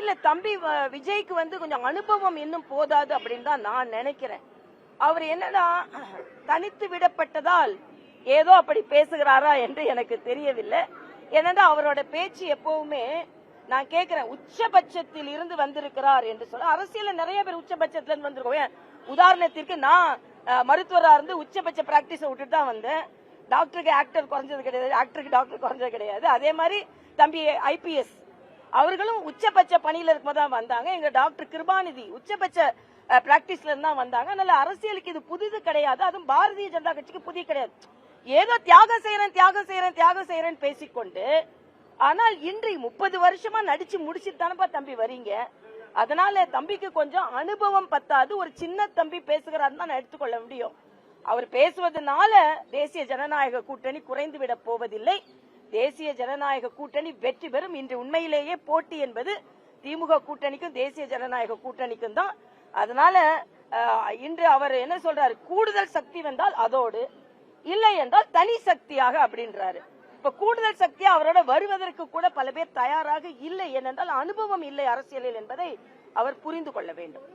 இல்ல தம்பி விஜய்க்கு கொஞ்சம் அனுபவம் இன்னும் போதாது அப்படின்னு தான் நான் நினைக்கிறேன். அவர் என்னன்னா தனித்து விடப்பட்டதால் ஏதோ அப்படி பேசுகிறாரா என்று எனக்கு தெரியவில்லை. ஏன்னா அவரோட பேச்சு எப்பவுமே நான் கேட்கிறேன், உச்சபட்சத்தில் இருந்து வந்திருக்கிறார் என்று சொல்ல. அரசியல் நிறைய பேர் உச்சபட்சத்துல இருந்து வந்திருக்கோம். உதாரணத்திற்கு நான் மருத்துவரா இருந்து உச்சபட்ச பிராக்டிஸ் விட்டுட்டு தான் வந்தேன். டாக்டருக்கு ஆக்டர் குறைஞ்சது கிடையாது, ஆக்டருக்கு டாக்டர் குறைஞ்சது கிடையாது. அதே மாதிரி தம்பி IPS அவர்களும் உச்சபட்ச பணியில இருக்கும்போது தான் வந்தாங்க. எங்க டாக்டர் கிருபாநிதி உச்சபட்ச பிராக்டிஸ்ல இருந்தா வந்தாங்க. அதனால அரசியலுக்கு இது புதிது கிடையாது. அதுவும் பாரதிய ஜனதா கட்சிக்கு புதிய கிடையாது. ஏதோ தியாகம் செய்யறேன் பேசிக்கொண்டு, ஆனால் இன்று 30 வருஷமா நடிச்சு முடிச்சுட்டு தானப்பா தம்பி வரீங்க. அதனால தம்பிக்கு கொஞ்சம் அனுபவம் பத்தாது. ஒரு சின்ன தம்பி பேசுகிறாருன்னு தான் நான் எடுத்துக்கொள்ள முடியும். அவர் பேசுவதனால தேசிய ஜனநாயக கூட்டணி குறைந்து விட போவதில்லை. தேசிய ஜனநாயக கூட்டணி வெற்றி பெறும். இன்று உண்மையிலேயே போட்டி என்பது திமுக கூட்டணிக்கும் தேசிய ஜனநாயக கூட்டணிக்கும் தான். அதனால இன்று அவர் என்ன சொல்றாரு, கூடுதல் சக்தி வந்தால் அதோடு, இல்லை என்றால் தனி சக்தியாக அப்படின்றாரு. இப்ப கூடுதல் சக்தியா அவரோட வருவதற்கு கூட பல பேர் தயாராக இல்லை. ஏனென்றால் அனுபவம் இல்லை அரசியலில் என்பதை அவர் புரிந்து கொள்ள வேண்டும்.